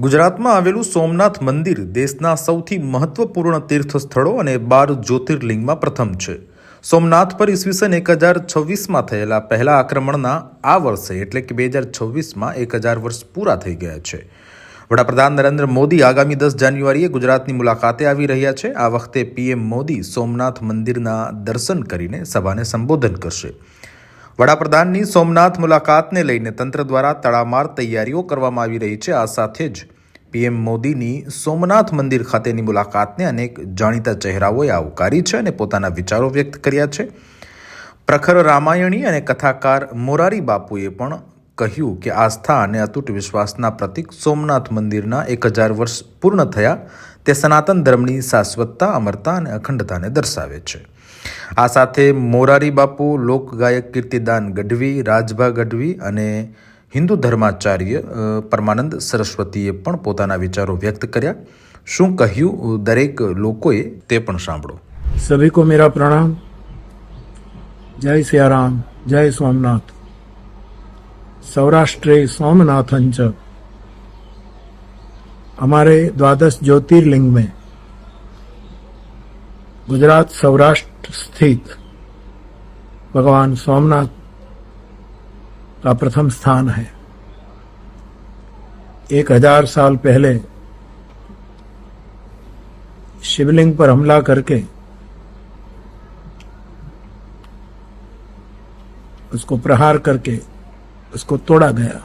ગુજરાતમાં આવેલું સોમનાથ મંદિર દેશના સૌથી મહત્વપૂર્ણ તીર્થસ્થળો અને 12 જ્યોતિર્લિંગમાં પ્રથમ છે. સોમનાથ પર ઈસવીસન 1026માં થયેલા પહેલા આક્રમણના આ વર્ષે એટલે કે 2026માં 1000 વર્ષ પૂરા થઈ ગયા છે. વડાપ્રધાન નરેન્દ્ર મોદી આગામી 10 જાન્યુઆરીએ ગુજરાતની મુલાકાતે આવી રહ્યા છે. આ વખતે પીએમ મોદી સોમનાથ મંદિરના દર્શન કરીને સભાને સંબોધન કરશે. વડાપ્રધાનની સોમનાથ મુલાકાતને લઈને તંત્ર દ્વારા તડામાર તૈયારીઓ કરવામાં આવી રહી છે. આ સાથે જ પીએમ મોદીની સોમનાથ મંદિર ખાતેની મુલાકાતને અનેક જાણીતા ચહેરાઓએ આવકારી છે અને પોતાના વિચારો વ્યક્ત કર્યા છે. પ્રખર રામાયણી અને કથાકાર મોરારી બાપુએ પણ કહ્યું કે આસ્થા અને અતૂટ વિશ્વાસના પ્રતીક સોમનાથ મંદિરના 1000 વર્ષ પૂર્ણ થયા તે સનાતન ધર્મની શાશ્વતતા, અમરતા અને અખંડતાને દર્શાવે છે. આ સાથે મોરારી બાપુ, લોકગાયક કીર્તિદાન ગઢવી, રાજભા ગઢવી અને હિન્દુ ધર્માચાર્ય પરમાનંદ સરસ્વતીએ પણ પોતાના વિચારો વ્યક્ત કર્યા. શું કહ્યું દરેક લોકોએ તે પણ સાંભળો. सभी को मेरा प्रणाम. जय सियाराम, जय सोमनाथ. सौराष्ट्रे सोमनाथंच. हमारे 12 ज्योतिर्लिंग में गुजरात सौराष्ट्र स्थित भगवान सोमनाथ का प्रथम स्थान है. 1000 साल पहले शिवलिंग पर हमला करके उसको प्रहार करके उसको तोड़ा गया.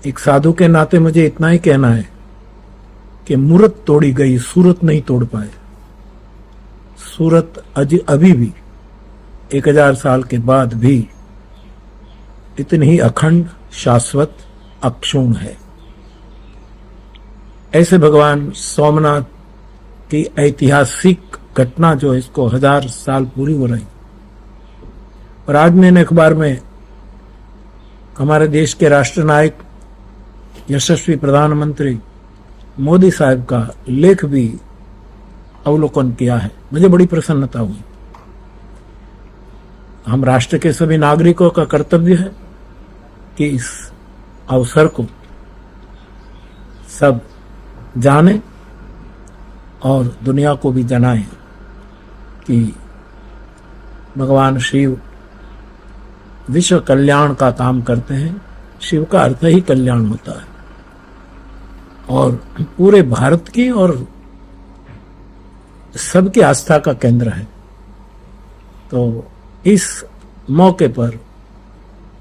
एक साधु के नाते मुझे इतना ही कहना है कि मूर्त तोड़ी गई, सूरत नहीं तोड़ पाए. सूरत अभी भी 1000 साल के बाद भी इतनी ही अखंड, शाश्वत, अक्षुण्ण है. ऐसे भगवान सोमनाथ की ऐतिहासिक घटना जो इसको 1000 साल पूरी हो रही. और आज मैंने अखबार में हमारे देश के राष्ट्र नायक यशस्वी प्रधानमंत्री मोदी साहब का लेख भी अवलोकन किया है. मुझे बड़ी प्रसन्नता हुई. हम राष्ट्र के सभी नागरिकों का कर्तव्य है कि इस अवसर को सब जाने और दुनिया को भी जनाएं कि भगवान शिव विश्व कल्याण का काम करते हैं. शिव का अर्थ ही कल्याण होता है और पूरे भारत की और सबकी आस्था का केंद्र है. तो इस मौके पर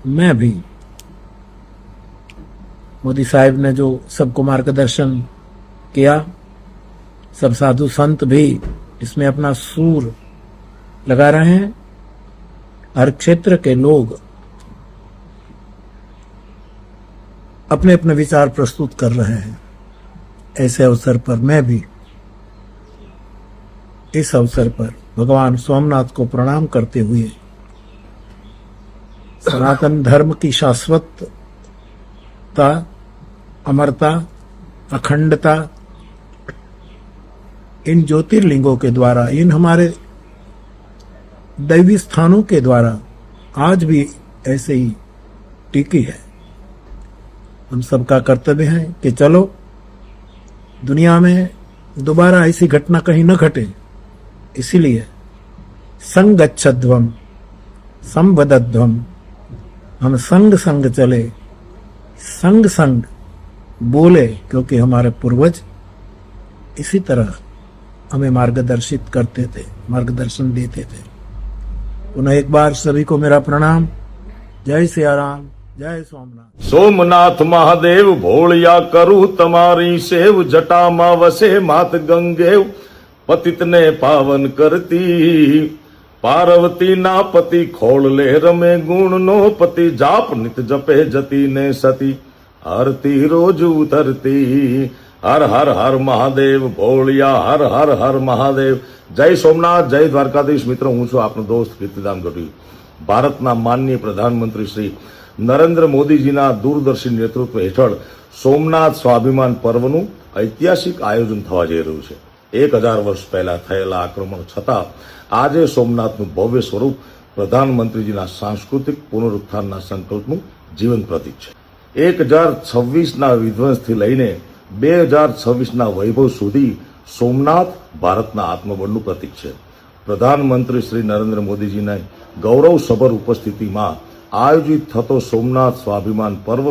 मैं भी मोदी साहब ने जो सबको मार्गदर्शन किया, सब साधु संत भी इसमें अपना सूर लगा रहे हैं. हर क्षेत्र के लोग अपने अपने विचार प्रस्तुत कर रहे हैं. ऐसे अवसर पर मैं भी इस अवसर पर भगवान सोमनाथ को प्रणाम करते हुए सनातन धर्म की शाश्वतता, अमरता, अखंडता इन ज्योतिर्लिंगों के द्वारा, इन हमारे दैवी स्थानों के द्वारा आज भी ऐसे ही टिकी है. हम सबका कर्तव्य है कि चलो दुनिया में दोबारा ऐसी घटना कहीं न घटे. इसीलिए संगच्छध्वम संवदध्वम, हम संग संग चले, संग संग बोले, क्योंकि हमारे पूर्वज इसी तरह हमें मार्गदर्शित करते थे, मार्गदर्शन देते थे. पुनः एक बार सभी को मेरा प्रणाम. जय सियाराम, जय सोमनाथ. सोमनाथ महादेव भोलिया करू तमारी सेव, जटा मा वसे मात गंगेव, पतित ने पावन करती. पार्वती ना पति खोल ले रमे गुण नो पति, जाप नित जपे जती ने सती, आरती रोज उतरती. हर हर हर महादेव भोलिया, हर हर हर महादेव. जय सोमनाथ, जय द्वारकाधीश. मित्रों, હું છું આપનો દોસ્ત કીર્તિદાન ગઢવી. ભારતના માનનીય પ્રધાનમંત્રી શ્રી નરેન્દ્ર મોદીજીના દૂરદર્શી નેતૃત્વ હેઠળ સોમનાથ સ્વાભિમાન પર્વનું ઐતિહાસિક આયોજન થવા જઈ રહ્યું છે. 1000 વર્ષ પહેલા થયેલા આક્રમણ છતાં આજે સોમનાથનું ભવ્ય સ્વરૂપ પ્રધાનમંત્રીજીના સાંસ્કૃતિક પુનરુત્થાનના સંકલ્પનું જીવંત પ્રતીક છે. 1026ના વિધ્વંસથી લઈને 2026ના વૈભવ સુધી સોમનાથ ભારતના આત્મબળનું પ્રતીક છે. પ્રધાનમંત્રી શ્રી નરેન્દ્ર મોદીજીના ગૌરવસભર ઉપસ્થિતિમાં આયોજિત થતો સોમનાથ સ્વાભિમાન પર્વ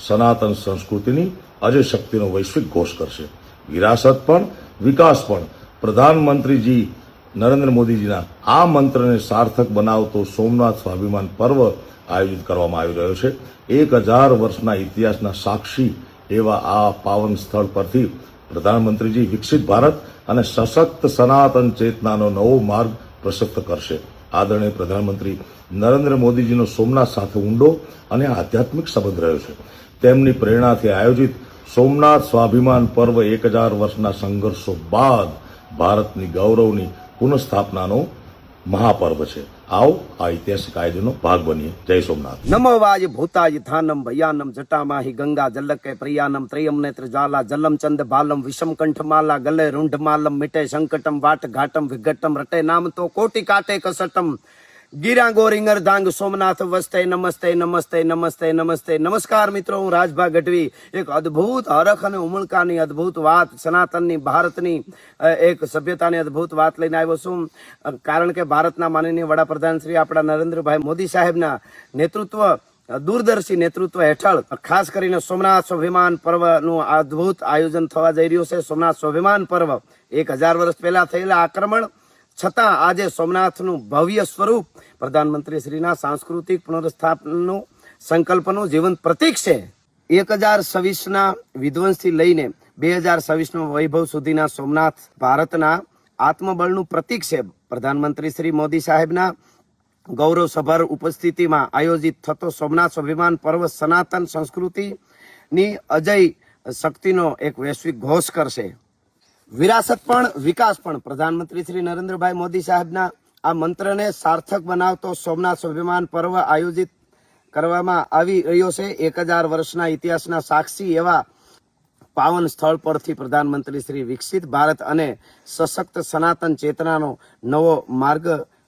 સનાતન સંસ્કૃતિની અજય શક્તિનો વૈશ્વિક ઘોષ કરશે. વિરાસત પણ વિકાસ પણ પ્રધાનમંત્રીજી નરેન્દ્ર મોદીજીના આ મંત્રને સાર્થક બનાવતો સોમનાથ સ્વાભિમાન પર્વ આયોજિત કરવામાં આવી રહ્યો છે. 1000 વર્ષના ઇતિહાસના સાક્ષી એવા આ પાવન સ્થળ પરથી પ્રધાનમંત્રીજી વિકસિત ભારત અને સશક્ત સનાતન ચેતનાનો નવો માર્ગ પ્રશસ્ત કરશે. આદરણીય પ્રધાનમંત્રી નરેન્દ્ર મોદીજીનો સોમનાથ સાથે ઊંડો અને આધ્યાત્મિક સંબંધ રહ્યો છે. તેમની પ્રેરણાથી આયોજિત સોમનાથ સ્વાભિમાન પર્વ 1000 વર્ષના સંઘર્ષો બાદ ભારતની ગૌરવની પુનઃસ્થાપનાનો મહાપર્વ છે. આવો આ ઐતિહાસિક આયોજનનો ભાગ બનીએ. જય સોમનાથ. નમો વાજ ભૂતાય થાનમ ભયાનમ જટામાહી ગંગા જલકે પ્રિયાનમ ત્રયમ નેત્ર જ્વાલા જલમ ચંદ બાલમ વિષમ કંઠમાલા ગલે રૂંઢમાલમ મિટે સંકટમ વાટ ઘાટમ વિઘટમ રટે નામ તો કોટી કાટે કસટમ ગીરા ગોરિંગર ધાંગ સોમનાથ વસ્તે નમસ્તે નમસ્તે નમસ્તે નમસ્તે. નમસ્કાર મિત્રો, હું રાજભા ગઢવી એક અદ્ભુત હરખ અને ઉમળકાની અદ્ભુત વાત, સનાતનની ભારતની એક સભ્યતાની અદ્ભુત વાત લઈને આવ્યો છું. કારણ કે ભારતના માનનીય વડાપ્રધાન શ્રી આપણા નરેન્દ્રભાઈ મોદી સાહેબના નેતૃત્વ, દૂરદર્શી નેતૃત્વ હેઠળ ખાસ કરીને સોમનાથ સ્વાભિમાન પર્વનું અદ્ભુત આયોજન થવા જઈ રહ્યું છે. સોમનાથ સ્વાભિમાન પર્વ 1000 વર્ષ પહેલા થયેલા આક્રમણ છતાં આજે સોમનાથનું ભવ્ય સ્વરૂપ પ્રધાનમંત્રી શ્રીના સાંસ્કૃતિક પુનર્સ્થાપનનું સંકલ્પનું જીવંત પ્રતીક છે. 1026ના વિધ્વંસથી લઈને 2026નો વૈભવ સુધીના સોમનાથ ભારતના આત્મબળનું પ્રતીક છે. પ્રધાનમંત્રી શ્રી મોદી સાહેબના ગૌરવસભર ઉપસ્થિતિમાં આયોજિત થતો સોમનાથ સ્વાભિમાન પર્વ સનાતન સંસ્કૃતિની અજય શક્તિનો એક વૈશ્વિક ઘોષ કરશે. વિરાસત પણ વિકાસ પણ પ્રધાનમંત્રી શ્રી નરેન્દ્રભાઈ મોદી સાહેબના આ મંત્રને સાર્થક બનાવતો સોમનાથ સ્વાભિમાન પર્વ આયોજિત કરવામાં આવી રહ્યો છે. 1000 વર્ષના ઇતિહાસના સાક્ષી એવા પાવન સ્થળ પરથી પ્રધાનમંત્રી શ્રી વિકસિત ભારત અને સશક્ત સનાતન ચેતનાનો નવો માર્ગ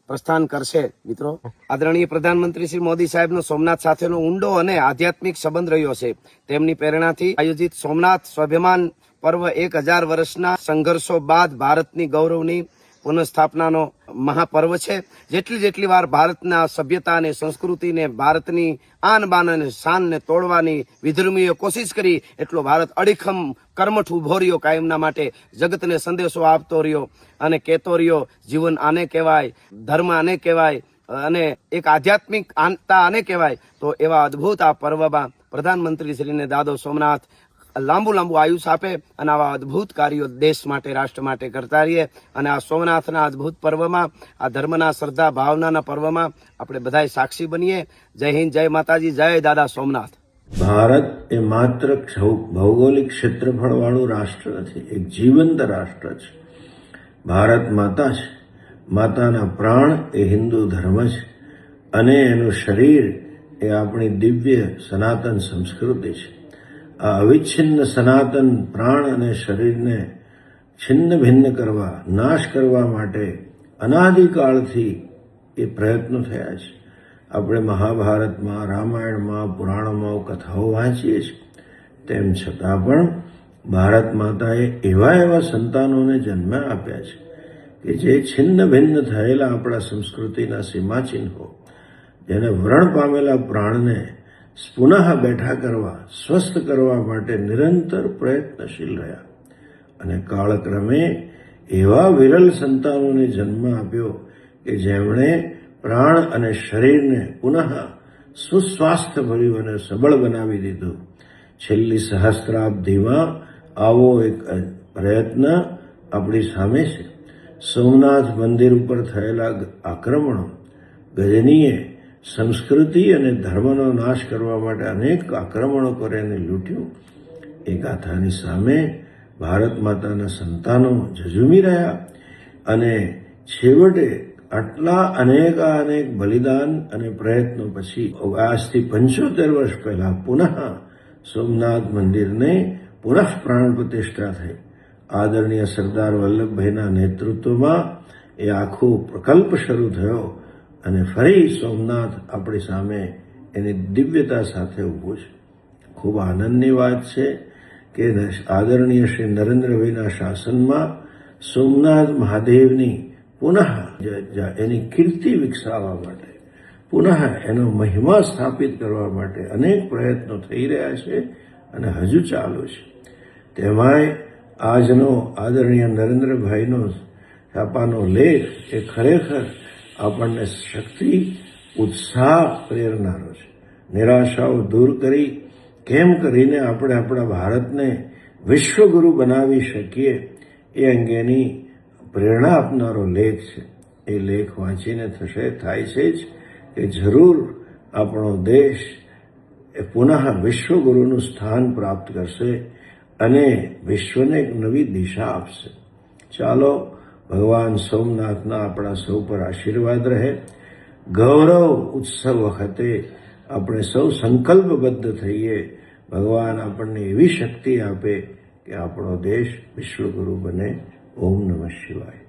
પ્રસ્થાન કરશે. મિત્રો, આદરણીય પ્રધાનમંત્રી શ્રી મોદી સાહેબનો સોમનાથ સાથેનો ઊંડો અને આધ્યાત્મિક સંબંધ રહ્યો છે. તેમની પ્રેરણાથી આયોજિત સોમનાથ સ્વાભિમાન પર્વ 1000 વર્ષના સંઘર્ષો બાદ ભારતની ગૌરવની પુનઃસ્થાપનાનો મહાપર્વ છે. જેટલી વાર ભારતના સભ્યતા અને સંસ્કૃતિને, ભારતની આન બાન અને શાનને તોડવાની વિધર્મીઓએ કોશિશ કરી, એટલો ભારત અડીખમ કર્મઠ ઉભો રહ્યો, કાયમના માટે જગતને સંદેશો આપતો રહ્યો અને કહેતો રહ્યો, જીવન આને કહેવાય, ધર્મ આને કહેવાય અને એક આધ્યાત્મિક આનતા આને કહેવાય. તો એવા અદ્ભુત આ પર્વમાં પ્રધાનમંત્રી શ્રીને દાદો સોમનાથ લાંબુ આયુષ આપે અને આવા અદ્ભુત કાર્યો દેશ માટે, રાષ્ટ્ર માટે કરતા રહીએ. અને આ સોમનાથના અદ્ભુત પર્વમાં, આ ધર્મના શ્રદ્ધા ભાવનાના પર્વમાં આપણે બધાય સાક્ષી બનીએ. જય હિન્દ, જય માતાજી, જય દાદા સોમનાથ. ભારત એ માત્ર ભૌગોલિક ક્ષેત્રફળવાળું રાષ્ટ્ર નથી, એક જીવંત રાષ્ટ્ર છે. ભારત માતા છે. માતાના પ્રાણ એ હિન્દુ ધર્મ છે અને એનું શરીર એ આપણી દિવ્ય સનાતન સંસ્કૃતિ છે. આ અવિચ્છિન્ન સનાતન પ્રાણ અને શરીરને છિન્ન ભિન્ન કરવા, નાશ કરવા માટે અનાદિકાળથી એ પ્રયત્નો થયા છે. આપણે મહાભારતમાં, રામાયણમાં, પુરાણોમાં કથાઓ વાંચીએ છીએ. તેમ છતાં પણ ભારત માતાએ એવા સંતાનોને જન્મ આપ્યા છે કે જે છિન્ન ભિન્ન થયેલા આપણા સંસ્કૃતિના સીમાચિહ્નો, જેને વ્રણ પામેલા પ્રાણને પુનઃ બેઠા કરવા, સ્વસ્થ કરવા માટે નિરંતર પ્રયત્નશીલ રહ્યા અને કાળક્રમે એવા વિરલ સંતાનોને જન્મ આપ્યો કે જેમણે પ્રાણ અને શરીરને પુનઃ સુસ્વાસ્થ્ય ભર્યું અને સબળ બનાવી દીધું. છેલ્લી સહસ્ત્રાબ્દીમાં આવો એક પ્રયત્ન આપણી સામે છે. સોમનાથ મંદિર ઉપર થયેલા આક્રમણો, ગજનીએ સંસ્કૃતિ અને ધર્મનો નાશ કરવા માટે અનેક આક્રમણો કરીને લૂંટ્યું. એ ગાથાની સામે ભારત માતાના સંતાનો ઝઝૂમી રહ્યા અને છેવટે આટલા અનેક બલિદાન અને પ્રયત્નો પછી આજથી 75 વર્ષ પહેલા પુનઃ સોમનાથ મંદિરને પુનઃ પ્રાણ પ્રતિષ્ઠા થઈ. આદરણીય સરદાર વલ્લભભાઈના નેતૃત્વમાં એ આખો પ્રકલ્પ શરૂ થયો અને ફરી સોમનાથ આપણી સામે એની દિવ્યતા સાથે ઊભું છે. ખૂબ આનંદની વાત છે કે આદરણીય શ્રી નરેન્દ્રભાઈના શાસનમાં સોમનાથ મહાદેવની પુનઃ એની કીર્તિ વિકસાવવા માટે, પુનઃ એનો મહિમા સ્થાપિત કરવા માટે અનેક પ્રયત્નો થઈ રહ્યા છે અને હજુ ચાલુ છે. તેમાંય આજનો આદરણીય નરેન્દ્રભાઈનો છાપાનો લેખ એ ખરેખર આપણને શક્તિ, ઉત્સાહ પ્રેરનારો છે. નિરાશાઓ દૂર કરી કેમ કરીને આપણે આપણા ભારતને વિશ્વગુરુ બનાવી શકીએ એ અંગેની પ્રેરણા આપનારો લેખ છે. એ લેખ વાંચીને થાય છે જ કે જરૂર આપણો દેશ એ પુનઃ વિશ્વગુરુનું સ્થાન પ્રાપ્ત કરશે અને વિશ્વને એક નવી દિશા આપશે. ચાલો ભગવાન સોમનાથના આપણા સૌ પર આશીર્વાદ રહે. ગૌરવ ઉત્સવ વખતે આપણે સૌ સંકલ્પબદ્ધ થઈએ, ભગવાન આપણને એવી શક્તિ આપે કે આપણો દેશ વિશ્વગુરુ બને. ઓમ નમઃ શિવાય.